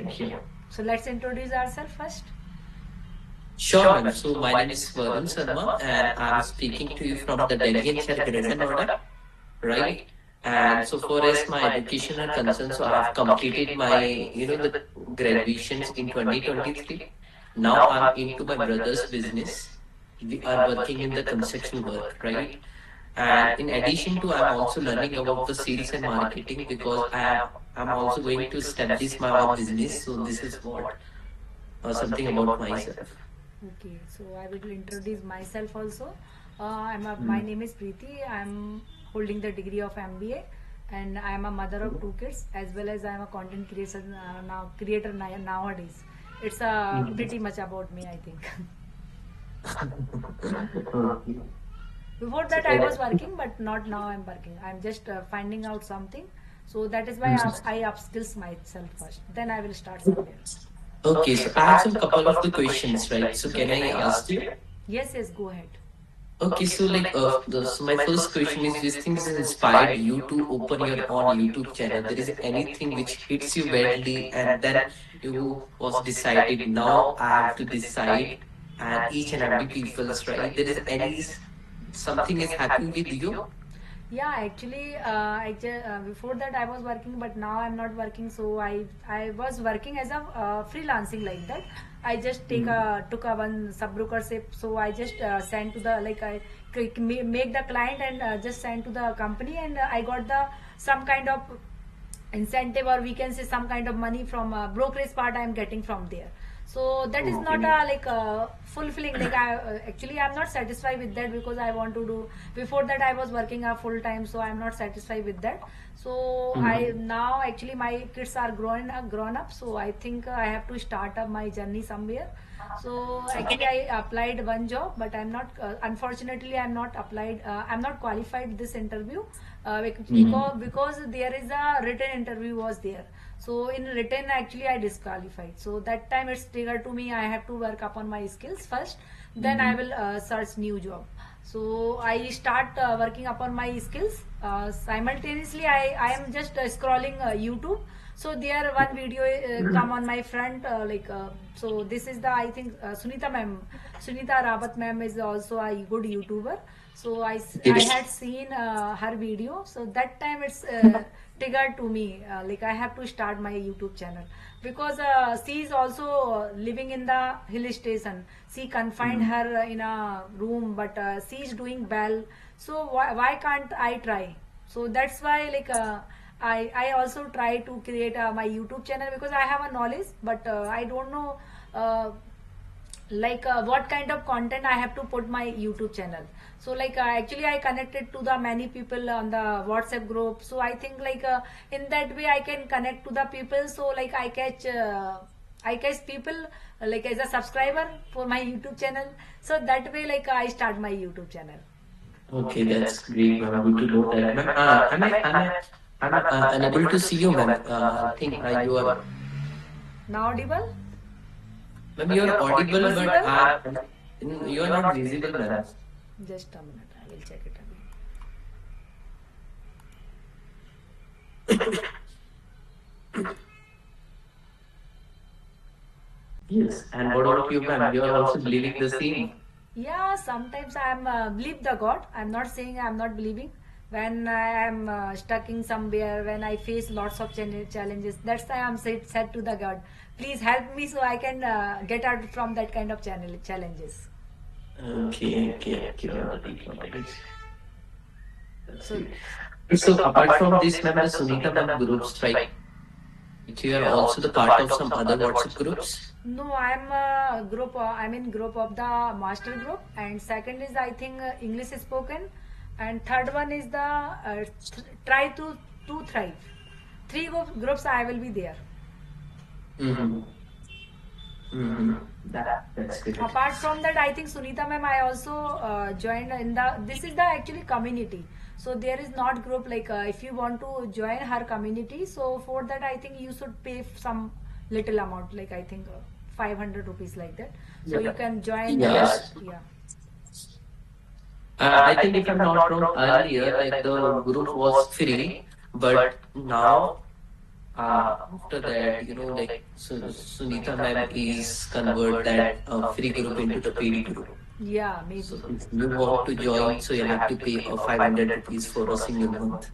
Thank you. So let's introduce ourselves first. Sure, ma'am. So my name is Varun Sharma, and I'm speaking to you from the Delhi NCR Greater Noida, right? And so for as my education are concerned, so I have completed my, the graduations in 2023. Now I'm into my brother's business. We are working in the construction work, right? And in addition to, I'm also learning about the sales and marketing because I'm also going to establish my own business. So this is what something about myself. Okay, so I will introduce myself also. My Mm. name is Preeti. I'm holding the degree of MBA, and I am a mother of two kids as well as I am a content creator nowadays. It's Mhm. pretty much about me, I think. Okay. Before So, that, I was working, but not now. I'm working. I'm just finding out something. So that is why Mhm. I upskills myself first. Then I will start somewhere. Okay, so I have some couple of the questions, right? So can I ask you? Yes, yes, go ahead. Okay, so so my first question is, this thing has inspired you to open your own YouTube channel. There is anything which hits you badly, and then you was decided, now I have to decide, and each and every people's right. There is something is happening with you. Yeah, actually, before that I was working, but now I'm not working. So I was working as a freelancing like that. I just Mhm. took a one subbrokership. So I just sent to the like make the client and just send to the company, and I got the some kind of incentive, or we can say some kind of money from brokerage part I am getting from there. So that is not Okay. a like fulfilling, like I actually I'm not satisfied with that, because I want to do. Before that I was working a full time, so I'm not satisfied with that. So I Mhm. now actually my kids are grown up, so I think I have to start up my journey somewhere. So actually I applied one job, but I'm not unfortunately I'm not applied, I'm not qualified this interview, Mhm. because there is a written interview was there. So in written actually I disqualified. So that time it's triggered to me, I have to work upon my skills first, then I Mhm. will search new job. So I start working upon my skills. Simultaneously I am just scrolling YouTube. So there one video come on my front, so this is the, I think, Sunita Rawat ma'am is also a good YouTuber. So I Yes. had seen her video. So that time it's triggered to me, like I have to start my YouTube channel, because she is also living in the hill station. She confined Mhm. her in a room, but she is doing well. So why can't I try? So that's why, like, I also try to create my YouTube channel, because I have a knowledge, but I don't know uh, what kind of content I have to put my YouTube channel. So actually I connected to the many people on the WhatsApp group. So I think in that way I can connect to the people. So I catch people like as a subscriber for my YouTube channel. So that way I start my YouTube channel. Okay, that's great, ma'am. Good to know that, ma'am. I'm unable to see you, ma'am. I think you are, Now audible? ma'am. You are audible, but Visible? you are not visible, ma'am. Just a minute, I will check it again. Yes. And what about you, ma'am? You are also believing the same. Yeah, sometimes I'm believe the God. I'm not saying I'm not believing. When I am stuck in somewhere, when I face lots of challenges, that's why I'm said to the God, please help me so I can get out from that kind of challenges. Okay, okay, okay. Got it. That's So great. So apart from this, ma'am, the Sunita ma'am groups, right? You are also the part of some other WhatsApp groups. no, I'm in group of the master group, and second is I think English spoken, and third one is the try to thrive. Three groups I will be there. Mm-hmm. Mm-hmm. That's great. Apart from that, I think Sunita ma'am I also joined in the, this is the actually community. So there is not group, like if you want to join her community, so for that I think you should pay some little amount, like I think 500 rupees like that. So you can join there. Yes. Yeah. I think if I'm not wrong, earlier like the group was free, but now After that, like Sunita ma'am is convert that free group into the paid group. Yeah, So maybe. if you want to join, so you have to pay 500 rupees for a single month.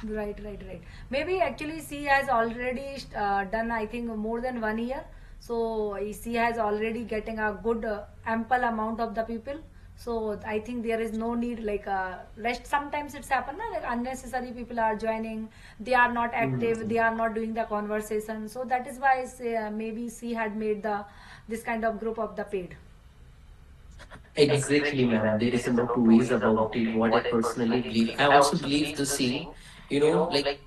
Right, right, right. Maybe actually she has already done, I think, more than 1 year. So she has already getting a good ample amount of the people. So I think there is no need like rest. Sometimes it's happen na, like unnecessary people are joining. They are not active. They Mhm. are not doing the conversation. So that is why maybe she had made the this kind of group of the paid. Exactly, ma'am. There is no two ways about it. What I personally believe. I also believe the same. Like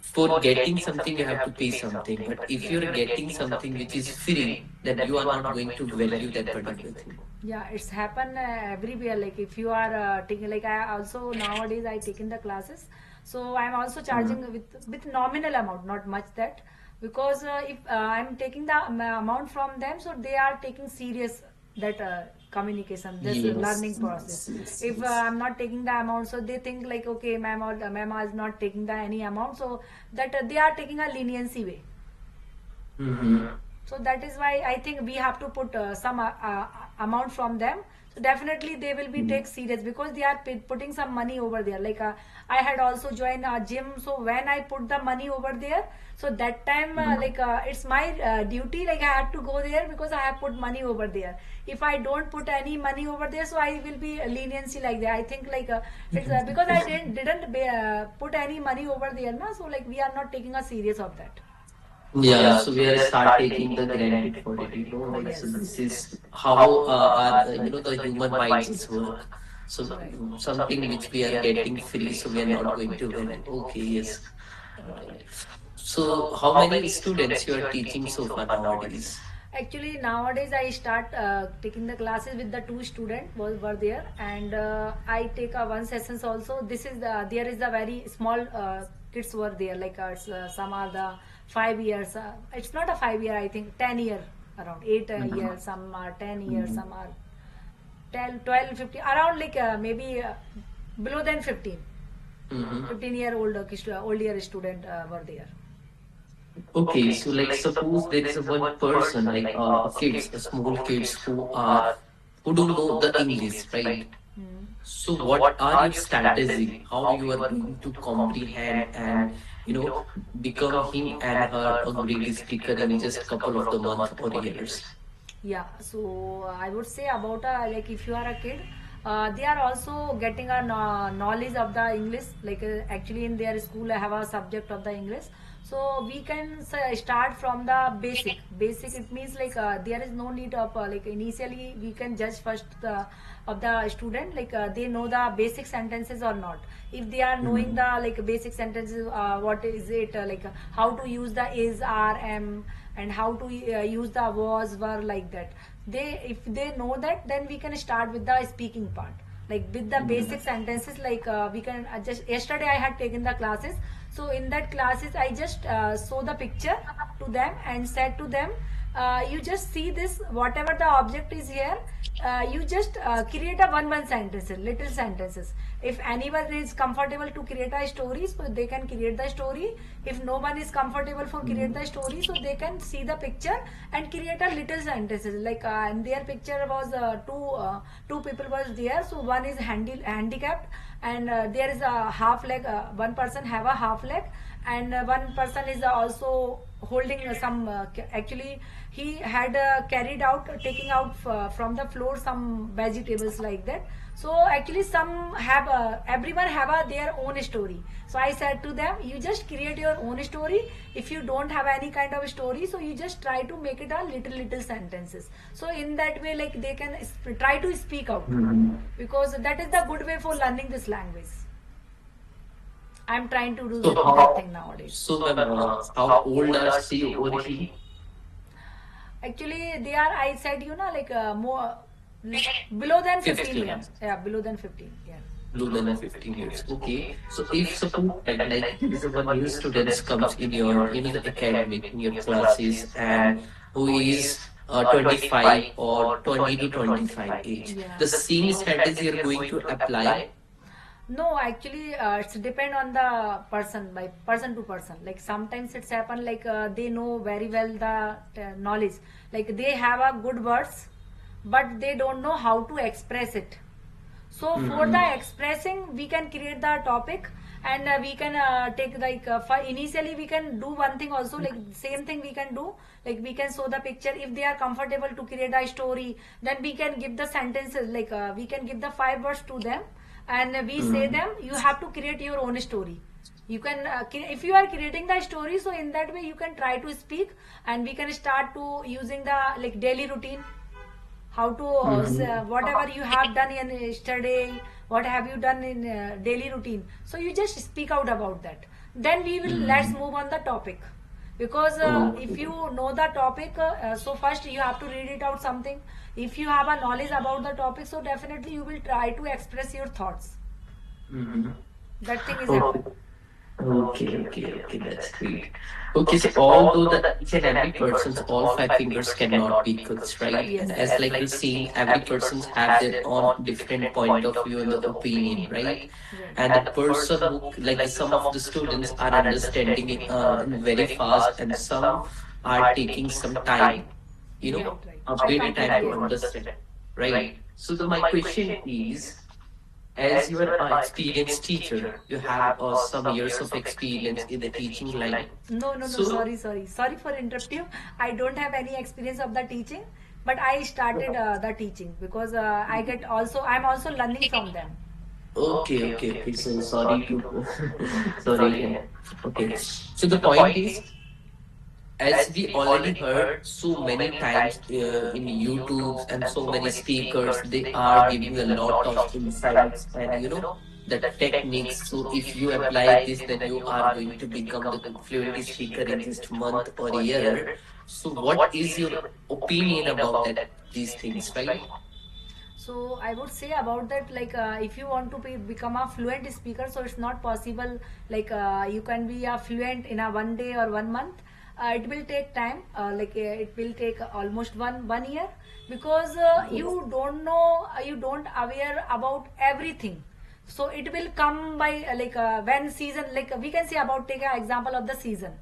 for getting something, you have to pay something. But if you're getting something which is free, then you are not going to value that particular thing. Yeah, it's happen everywhere. Like if you are taking, like I also nowadays I taken the classes, so I'm also charging with nominal amount, not much that, because if I'm taking the amount from them, so they are taking serious that communication, this learning Yes, process. yes, yes, If yes. I'm not taking the amount, so they think like okay, ma'am is not taking the any amount, so that they are taking a leniency way. Mm-hmm. So that is why I think we have to put some amount from them, so definitely they will be take serious because they are putting some money over there. Like I had also joined a gym, so when I put the money over there, so that time it's my duty, like I have to go there because I have put money over there. If I don't put any money over there, so I will be leniency like that. I think like it's because I didn't put any money over there na, so like we are not taking a serious of that. Yeah, so we are start taking the granted for it, like so Yes. this is how our the human minds is work. So Right. something which we are getting free, so we are not going to value. Okay, yes, right. So how many students you are teaching so far nowadays? Actually, nowadays I start taking the classes with the two students were there, and I take one sessions also. This is there is a very small kids were there, like some are the 5 years. It's not a 5 year, I think 10 year, around 8 years. Some are 10 years, Mhm. some are 10, 12, 15, around like maybe below than 15. Mm-hmm. 15-year old old year student were there. Okay, so like suppose there is a one person like a kids, a small kids who don't know the English, right? Hmm. So what are your strategy? How you are going to comprehend and you know become him and her a great speaker in just couple of the month or years? Yeah, so I would say about like if you are a kid, they are also getting a knowledge of the English. Like actually in their school, I have a subject of the English. So we can start from the basic. Basic it means like there is no need of like initially we can judge first the of the student, like they know the basic sentences or not. If they are knowing the like basic sentences, what is it like how to use the is, are, am, and how to use the was, were, like that. They if they know that, then we can start with the speaking part, like with the basic sentences. Like we can just yesterday I had taken the classes, so in that classes I just show the picture to them and said to them, you just see this, whatever the object is here, you just create a one sentences, little sentences. If anyone is comfortable to create a story, so they can create the story. If no one is comfortable for create the story, so they can see the picture and create a little sentences. Like and their picture was two people was there, so one is handicapped, and there is a half leg, one person have a half leg, and one person is also holding some actually he had carried out taking out from the floor some vegetables, like that. So actually some have everyone have their own story. So I said to them, you just create your own story. If you don't have any kind of story, so you just try to make it a little sentences. So in that way, like they can try to speak out, because that is the good way for learning this language. I'm trying to do So that how thing nowadays. so ma'am, how old are she or he? Actually, they are. I said like more below than 15 15. years. Yeah, below than 15. Yeah. Below than 15 years. Okay. So if suppose like there is a one new students comes in your the academic in your classes and who is 25 or 20 to 25 age, Yeah. the same strategy you're going to apply. No, actually, it's depend on the person, by person to person. Like sometimes it's happen like they know very well the knowledge. Like they have a good words, but they don't know how to express it. So for Mm-hmm. the expressing, we can create the topic, and we can take like for initially we can do one thing also, like same thing we can do, like we can show the picture. If they are comfortable to create a story, then we can give the sentences, like we can give the 5 words to them, and we say Mm-hmm. them, you have to create your own story. You can if you are creating the story, so in that way you can try to speak, and we can start to using the like daily routine, how to Mm-hmm. whatever you have done in yesterday, what have you done in daily routine, so you just speak out about that. Then we will, let's Mm-hmm. move on the topic, because if Okay. you know the topic, so first you have to read it out something. If you have a knowledge about the topic, so definitely you will try to express your thoughts. Mm-hmm. That thing is Okay. happen. Okay, that's great. Okay, so although the each and every person's all five fingers cannot be equals, right? Yes, And yes. as like you're saying, every person's have their own different point of view and the opinion, right? Right. And the person who like the some of the students are understanding it in very fast, and some are taking some time, Right, right. a I bit time completely to agree. understand, right? So the my question is, as you are an experienced teacher, you have some years of experience in the teaching line. No, no, no. So, Sorry for interrupt you. I don't have any experience of the teaching, but I started the teaching because I get also. I'm also learning from them. okay. So sorry to, sorry. Okay. So the point is, as we already heard so many times in YouTube and so many speakers, they are giving a lot of insights and the techniques. So if you apply this, then you are going to become the fluent speaker in just month or year. So what is your opinion about that these things, right? So I would say about that, like if you want to become a fluent speaker, so it's not possible. Like you can be a fluent in a 1 day or 1 month. It will take time. Like it will take almost one year, because you don't know, you don't aware about everything. So it will come by like when season, like we can say about, take an example of the season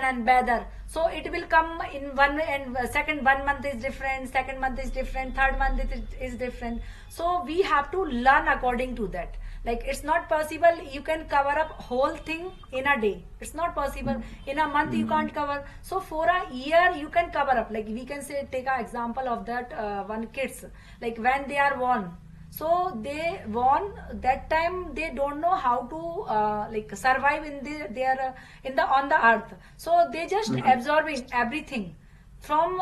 and weather. So it will come in one, and second 1 month is different, second month is different, third month is different. So we have to learn according to that. Like it's not possible you can cover up whole thing in a day. It's not possible. In a month you Mm-hmm. can't cover. So for a year you can cover up. Like we can say, take an example of that one kids, like when they are born. So they won that time, they don't know how to like survive in their in the on the earth. So they just absorbing everything from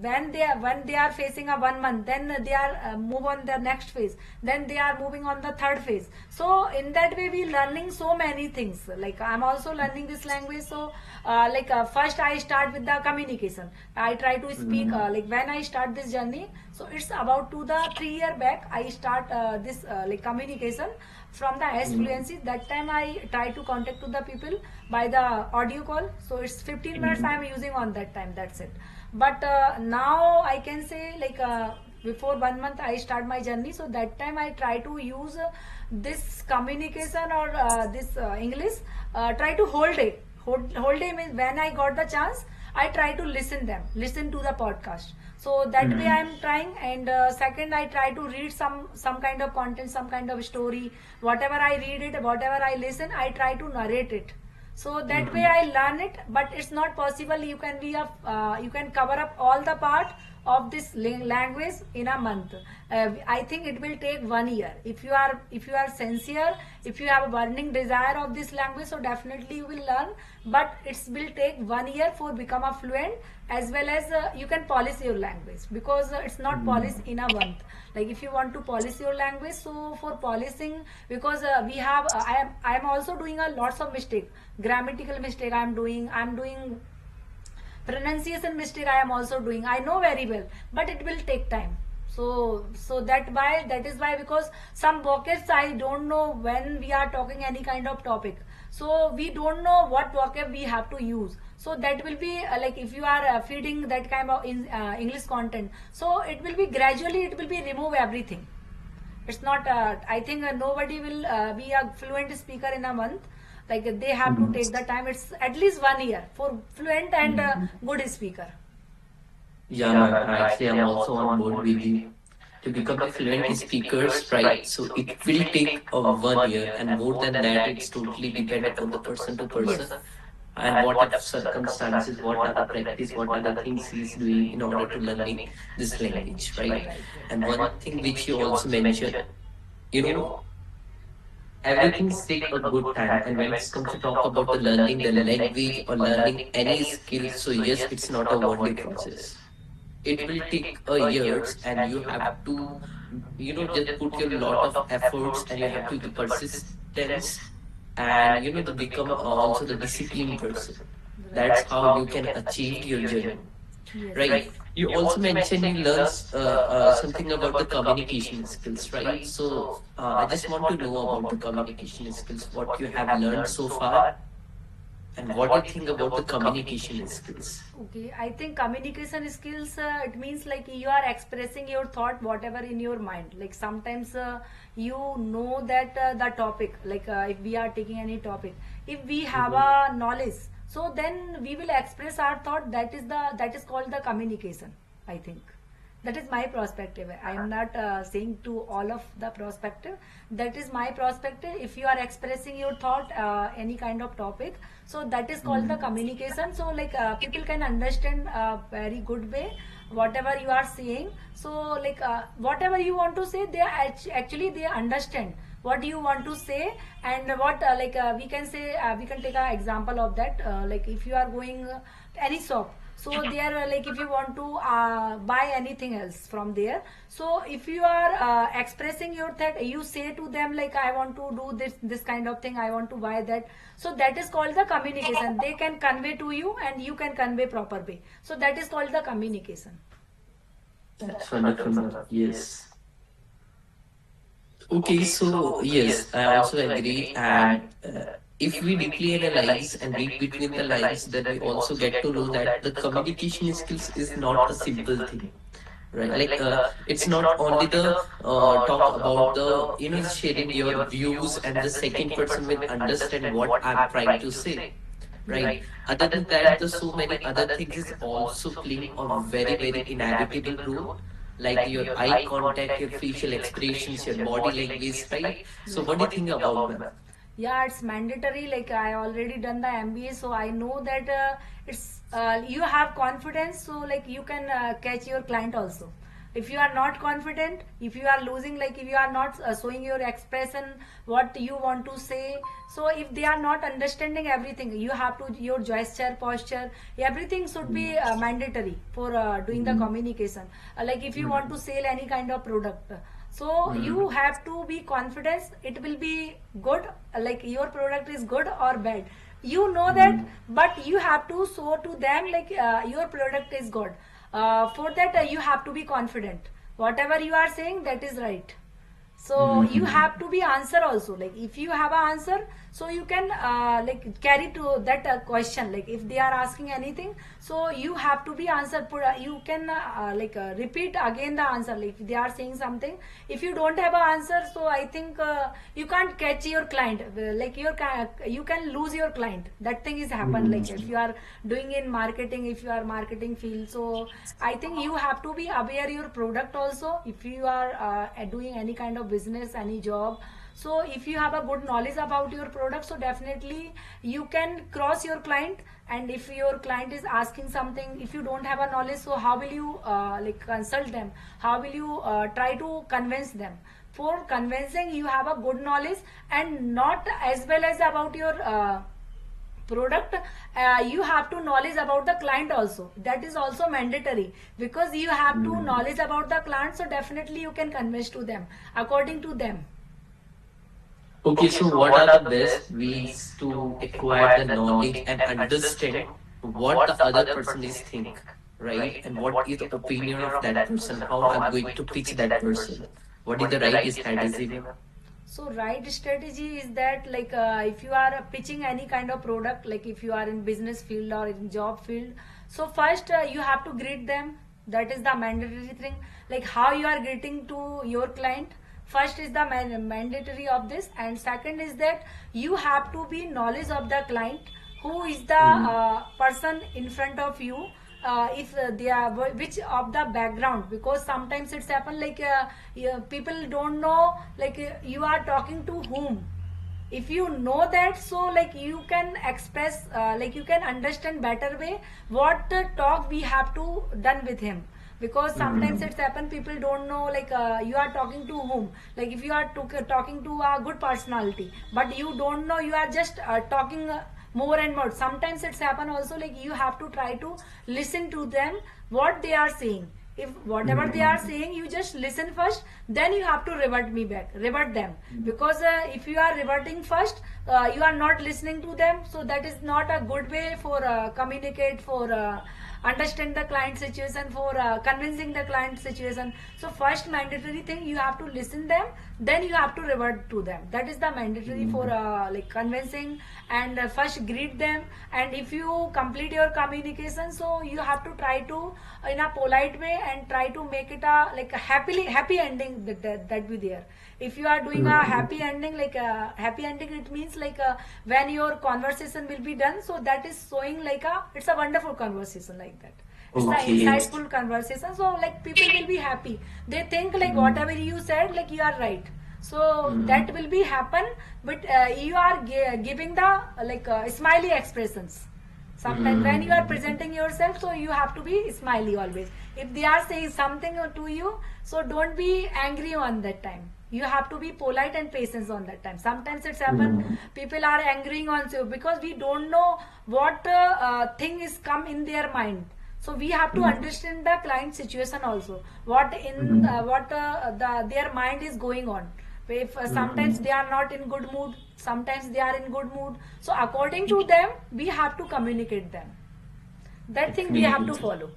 when they are facing a 1 month, then they are move on the next phase, then they are moving on the third phase. So in that way we learning so many things. Like I'm also learning this language. So like first I start with the communication. I try to speak Mm-hmm. like when I start this journey, so it's about to the 3 year back I start this like communication from the S fluency. That time I try to contact to the people by the audio call. So it's 15 minutes I am using on that time, that's it. But now I can say, like before 1 month I start my journey, so that time I try to use this communication or this English, try to hold it means when I got the chance, I try to listen to the podcast. So that way I Mm-hmm. am trying. And second, I try to read some kind of content, some kind of story. Whatever I read it, whatever I listen, I try to narrate it. So that way Mm-hmm. I learn it. But it's not possible you can be a you can cover up all the part of this language in a month. I think it will take 1 year. If you are sincere, if you have a burning desire of this language, so definitely you will learn. But it will take 1 year for become a fluent, as well as you can polish your language, because it's not polished in a month. Like if you want to polish your language, so for polishing, because we have I am also doing a lots of mistake, grammatical mistake I'm doing, pronunciation mistake I am also doing, I know very well, but it will take time. So that is why, because some vocabs I don't know when we are talking any kind of topic, so we don't know what vocab we have to use. So that will be like if you are feeding that kind of English content, so it will be gradually, it will be remove everything. It's not. I think nobody will be a fluent speaker in a month. Like they have to take the time. It's at least 1 year for fluent and good speaker. Yeah, ma'am. Actually, I'm also on board with you. To become the fluent speakers, right? So it will take 1 year, and more than that, it's totally depend upon the person to person, Yes. and what are the circumstances, what are the practice, what are the things he's doing in order to learning this language, right? Right. And one thing which you also mentioned, you know, everything's take a good time, and when it's come to talk about the learning the language or learning any skill, so yes, it's not a 1 day process. It will take a years, and you have to, just put your lot of efforts, and you have to the persistence, and to become also the disciplined person. That's how you can achieve your journey, Yes. right? You also mentioned you learn something about the communication skills, right? So I just want to know about the communication skills, what you have learned so far, and what do you think about the communication skills. Okay, I think communication skills, it means like you are expressing your thought, whatever in your mind. Like sometimes you know that the topic, like if we are taking any topic, if we have a knowledge, so then we will express our thought. That is called the communication, I think. That is my perspective. I am not saying to all of the perspective. That is my perspective. If you are expressing your thought, any kind of topic, so that is called the communication. So like people can understand very good way whatever you are saying. So like whatever you want to say, they actually they understand what you want to say. And what we can say, we can take an example of that. Like if you are going any shop, so there like if you want to buy anything else from there, so if you are expressing your that, you say to them like I want to do this kind of thing, I want to buy that. So that is called the communication. They can convey to you and you can convey proper way. So that is called the communication. That's wonderful, ma'am. Yes. Okay, so yes, I also agree. And if we deeply analyze and read between the lines, then we also get to know that the communication skills is not a simple thing, right? Like it's not only the talk about the sharing your views, and the second person will understand what I'm trying to say, right? Other than that, the so many other things is also playing a very very inevitable role, like your eye contact, your facial expressions, your body language, right? So what do you think about them? Yeah, it's mandatory. Like I already done the MBA, so I know that it's you have confidence, so like you can catch your client also. If you are not confident, if you are losing, like if you are not showing your expression, what you want to say, so if they are not understanding everything, you have to your gesture, posture, everything should be mandatory for doing the communication. Like if you want to sell any kind of product, so you have to be confident it will be good, like your product is good or bad, you know that, but you have to show to them like your product is good. For that you have to be confident whatever you are saying, that is right. So you have to be answer also, like if you have an answer, so you can like carry to that question, like if they are asking anything, so you have to be answer. You can repeat again the answer, like if they are saying something, if you don't have an answer, so I think you can't catch your client. Like you can lose your client. That thing is happen, like if you are doing in marketing, if you are marketing field, so I think you have to be aware your product also. If you are doing any kind of business, any job, so if you have a good knowledge about your product, so definitely you can cross your client. And if your client is asking something, if you don't have a knowledge, so how will you like consult them, how will you try to convince them? For convincing, you have a good knowledge, and not as well as about your product, you have to knowledge about the client also. That is also mandatory, because you have to knowledge about the client, so definitely you can convince to them according to them. Okay, so what are the best ways to acquire the knowledge and understand what the other person is think, right? And what is the opinion of that person? How I'm going to pitch that person? What is the right strategy? So right strategy is that, like if you are pitching any kind of product, like if you are in business field or in job field, so first you have to greet them. That is the mandatory thing. Like how you are greeting to your client. first is the mandatory of this, and second is that you have to be knowledge of the client, who is the person in front of you, if they are which of the background, because sometimes it's happen like people don't know like you are talking to whom. If you know that, so like you can express like you can understand better way what talk we have to done with him, because sometimes it's happen people don't know like you are talking to whom, like if you are talking to a good personality but you don't know, you are just talking more and more. Sometimes it's happen also like you have to try to listen to them what they are saying. If whatever they are saying you just listen first, then you have to revert them, because if you are reverting first, you are not listening to them, so that is not a good way for communicate, for understand the client situation, for convincing the client situation. So first mandatory thing, you have to listen them, then you have to revert to them. That is the mandatory for like convincing, and first greet them, and if you complete your communication, so you have to try to in a polite way and try to make it a like a happy ending, that be there. If you are doing a happy ending, like a happy ending, it means like when your conversation will be done, so that is showing like a it's a wonderful conversation, like that. It's an Okay. insightful conversation, so like people will be happy. They think like whatever you said, like you are right, so that will be happen. But you are giving the like smiley expressions. Sometimes when you are presenting yourself, so you have to be smiley always. If they are saying something to you, so don't be angry on that time. You have to be polite and patient on that time. Sometimes it's happen people are angering on you because we don't know what thing is come in their mind. So we have to understand the client situation also, what in their mind is going on. If sometimes they are not in good mood, sometimes they are in good mood, so according to them we have to communicate them. That thing we have to follow.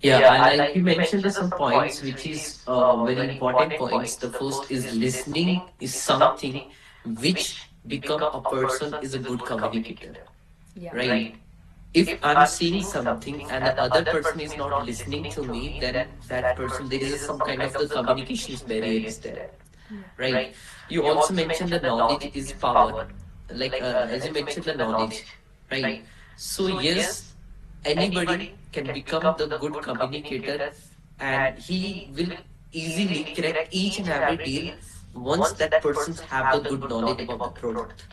Yeah, and like you mentioned some points, which is very important points. The first is listening is something which become a person is a good communicator, Yeah. right? If I'm saying something and the other person is not listening to me, then that person, there is some kind of the communications barrier is there, right? You also mentioned the knowledge is power, like as you mentioned the knowledge, right? So yes, anybody can become the good communicator, and he will easily crack each and every deal once that persons have the good knowledge about the product,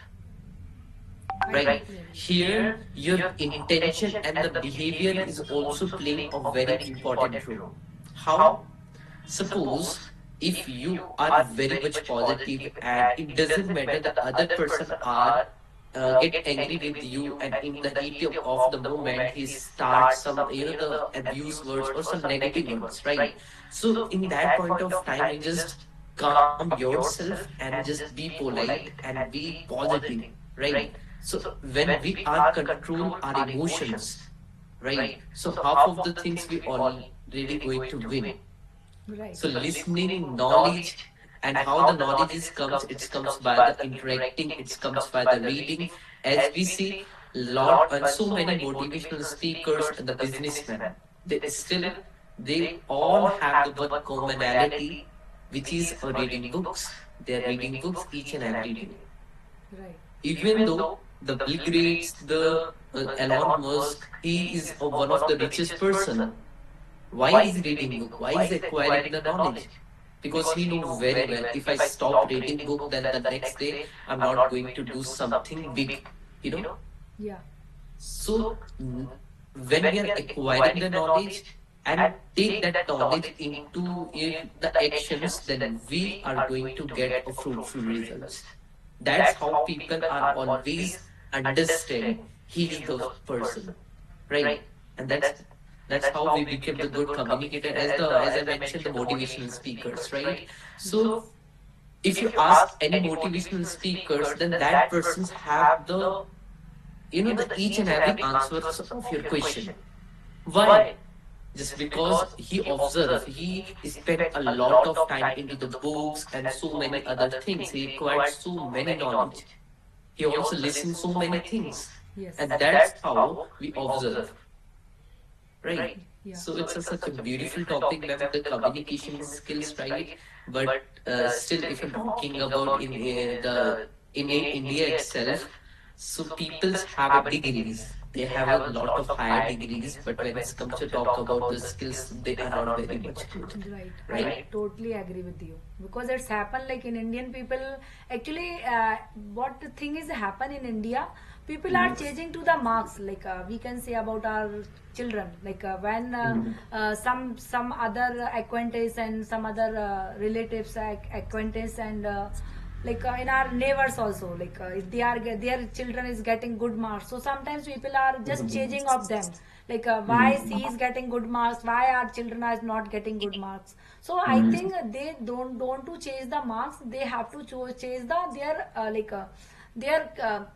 I right? totally agree. Here your intention and the behavior is also playing a very important role. How? Suppose if you are very much positive and it doesn't matter the other person are get angry with you, and in the heat of the moment he starts some the abuse words or some negative words, right? So in that point of time you just calm yourself and just be polite and be positive, right? So when we are control our emotions, right, so half of the things we already going to win. Right. So listening, knowledge, and how the knowledge is comes, it comes by the interacting, it comes by the reading. As we see, lot and so many motivational speakers and the businessmen, they still they all have the one commonality, which is reading books. They are reading books each and every day. Right. Even though the Bill Gates, the Elon Musk, he is one of the richest person. Why is he reading book? Why is he acquiring the knowledge? Because he knows very well, if I stop reading book, then the next day I'm not going to do something big, you know. Yeah. So when we are acquiring the knowledge and take that knowledge into the actions, then we are going to get a fruitful results. That's how people are always understand he is the person, right? And that's how we become the good communicator, as I mentioned the motivational speakers, right? So if you ask any motivational speakers, then that persons have the the each and every answers of your question. Why? Just because he observed, he spent a lot of time into the books and so many other things. He acquired so many knowledge. He also listened so many things. Yes. And that's how we observe, right? Yeah. So it's such a beautiful topic, ma'am, the communication skills, right? But still, if you're talking about in India itself, so peoples have a degrees. They have a lot of higher degrees, but when it comes to talk about the skills, they are not very much good, Right, I right? totally agree with you because it's happened like in Indian people. Actually, what the thing is happen in India, people are changing to the marks. Like we can say about our children, like when some other acquaintance and some other relatives acquaintance and like in our neighbors also, like if they are their children is getting good marks, so sometimes people are just changing of them, like why she is getting good marks, why our children are not getting good marks. So I think they don't to change the marks, they have to change the their their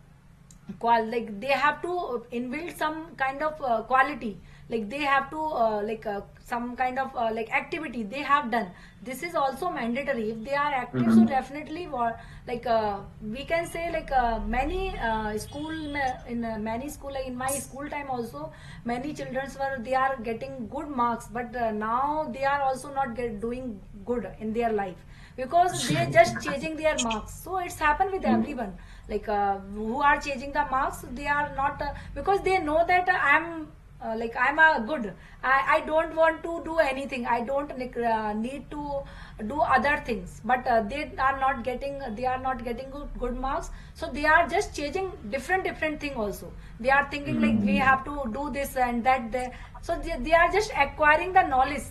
like they have to inbuild some kind of quality, like they have to some kind of like activity they have done. This is also mandatory if they are active, so definitely like we can say like many in many school, like in my school time also, many children were they are getting good marks, but now they are also not doing good in their life because they are just changing their marks. So it's happened with everyone, like who are changing the marks, they are not because they know that I'm a good, I don't want to do anything, I don't need to do other things, but they are not getting good marks, so they are just changing different thing also. They are thinking like we have to do this and that so they are just acquiring the knowledge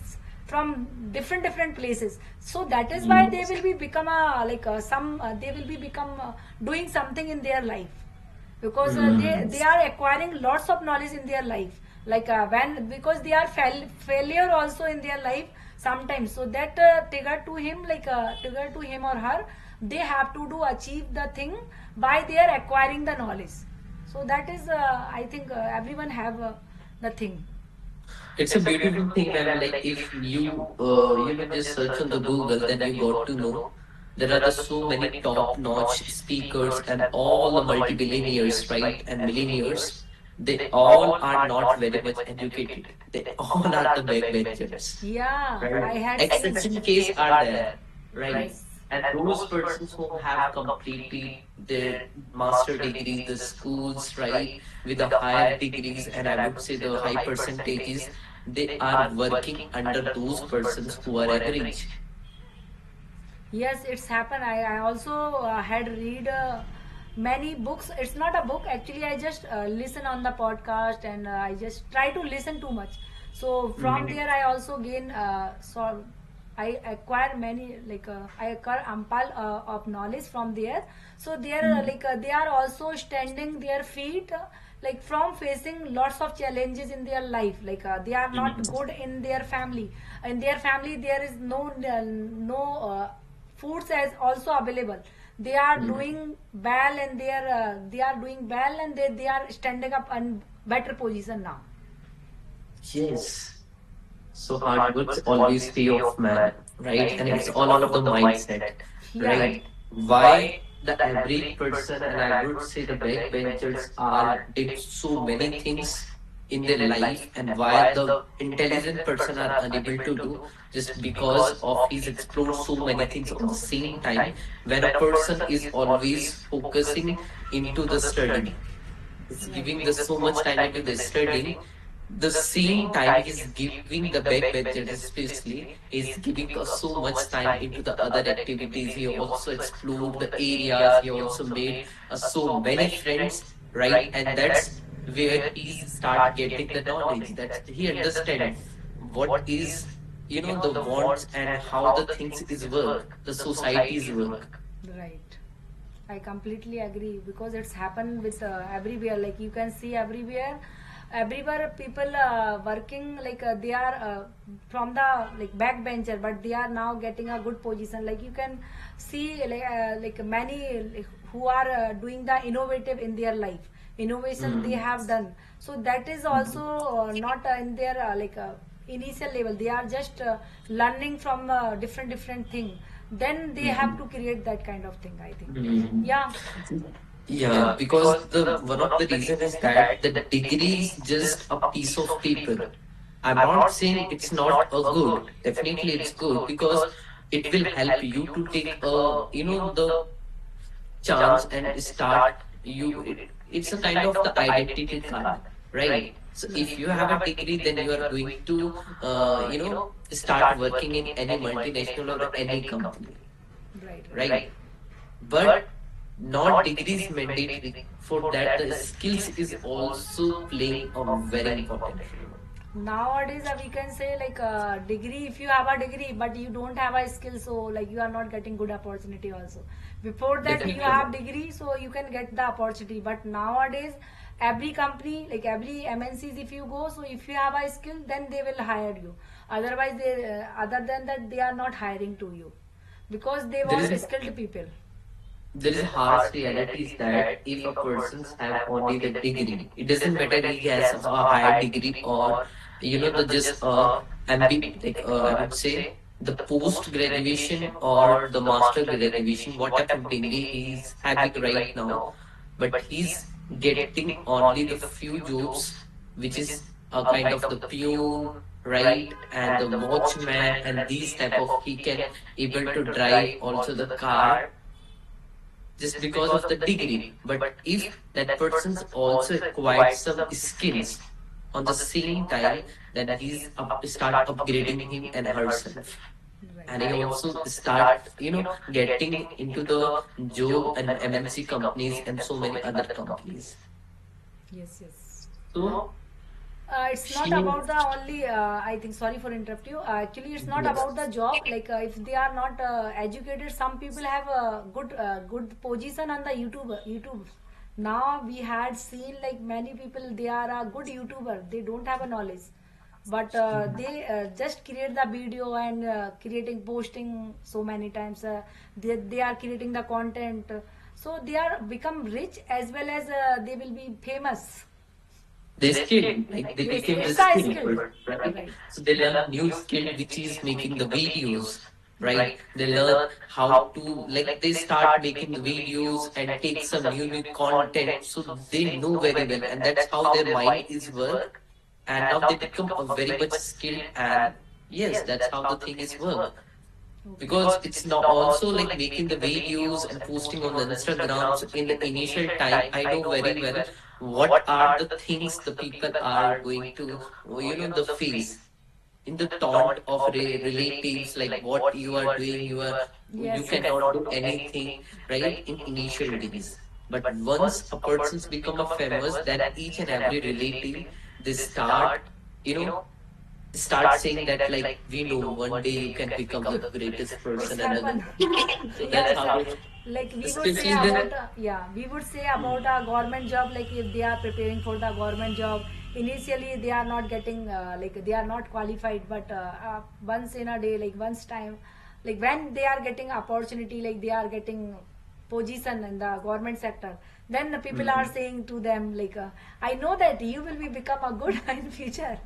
from different places. So that is why they will be become a like some they will be become doing something in their life, because they are acquiring lots of knowledge in their life, like when because they are failure also in their life sometimes, so that trigger to him or her, they have to do achieve the thing by they are acquiring the knowledge. So that is I think everyone have the thing. It's a beautiful thing, ma'am. Like if you just search on the Google, then you got to know there are the so many top-notch speakers and all the multi-billionaires, right, and millionaires. They all are not very much educated. They all are the backbenchers, Yeah, right? I had seen. Exception case are there, right? Yes. And those persons who have completed their master degrees, the schools, right, with the higher degrees, and I would say the high percentages, they are working under those persons who are average. Yes, it's happened. I also had read many books. It's not a book actually. I just listen on the podcast and I just try to listen too much. So from there, I also gain I acquire many like I acquire ampal of knowledge from there. So they are they are also standing their feet. Like from facing lots of challenges in their life, like they are not good in their family. In their family there is no foods as also available. They are doing well and they are doing well and they are standing up in better position now. Yes. So hard works always pay off, man, right? And it's all about the mindset, Yeah. right? Why the average person, and I would say the backbenchers, are did so many things in their life, and why the intelligent person are unable to do, just because of he's explored so many things on the same time. When a person is always focusing into the studying, is giving the so much time into the studying, the same time he's giving the backbencher especially is giving so much time into the other activities. He also explored the areas, he also made so many friends, right? And that's where he start getting the knowledge, that he understand what is the wants and how the things is work, the society's work. Right. I completely agree because it's happened with everywhere. Like you can see everywhere, everywhere people working like they are from the like backbencher, but they are now getting a good position. Like you can see like many like, who are doing the innovative in their life. Innovation they have done. So that is also not in their initial level. They are just learning from different thing, then they have to create that kind of thing, I think. Mhm. Yeah. Yeah, because the one of the reason is that the degree is just a piece of paper, I'm not saying it's not a good. Definitely, it's good because it will help you to take the chance and start it's a kind of the identity card, right? So if you have a degree, then you are going to start working in any multinational or any company, Right, right. right? But not degrees mandatory. For that, the skills is also playing a very important role. Nowadays we can say like degree, if you have a degree but you don't have a skill, so like you are not getting good opportunity also. Before that you Definitely. have degree so you can get the opportunity, but nowadays every company, like every MNCs, if you go, so if you have a skill then they will hire you. Otherwise they other than that they are not hiring to you because they There want is skilled people. there is a harsh reality is that if a person's have only the degree, it doesn't matter he has a higher degree or the just MB, like I would say the post graduation or the master graduation, whatever degree he's having right now, but he's getting only the few jobs, which is a kind of the peon, right, and the watchman, and these type of he can able to drive also the car just because of the degree. But if that person's also acquired some skills on the same time, then he's start upgrading him and herself. Right. And he also start, getting into the job and MNC companies and so many other companies. Yes, yes. So It's not she, about the only. I think, sorry for interrupt you. Actually, it's not yes, about the job. Like if they are not educated, some people have a good position on the YouTube. YouTube. Now we had seen like many people. They are a good YouTuber. They don't have a knowledge, but they just create the video and creating posting so many times. They are creating the content. So they are become rich as well as they will be famous. they skilled, like they Yes, became the it's a skilled skill. person, right? Right. So they learn new skill, which is making the videos, right? They learn how to, like, they start making the videos and take some new content, so they know very well, and that's how their mind is work. And now they become a very much skilled, and yes, that's how the thing is work. Okay. Because it's not also like making the videos and posting on the Instagram. So in the initial time, I know very well what are the things the people are going to, the face in the taunt of relatives, like what you are doing, you Yes, yes. cannot do anything, right, in initial days. But once a person's become a famous, then each and every relative, they start, you know start saying that, like, we know one day you can become the greatest It's person and other. happen. So that's Yes, how it, like we would say especially the, about yeah, we would say about a government job. Like if they are preparing for the government job, initially they are not getting like they are not qualified, but once in a day, like once time, like when they are getting opportunity, like they are getting position in the government sector, then the people are Mhm. saying to them like, I know that you will be become a good in future.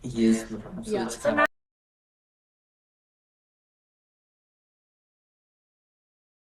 Yes, ma'am. So Yeah. it's So now.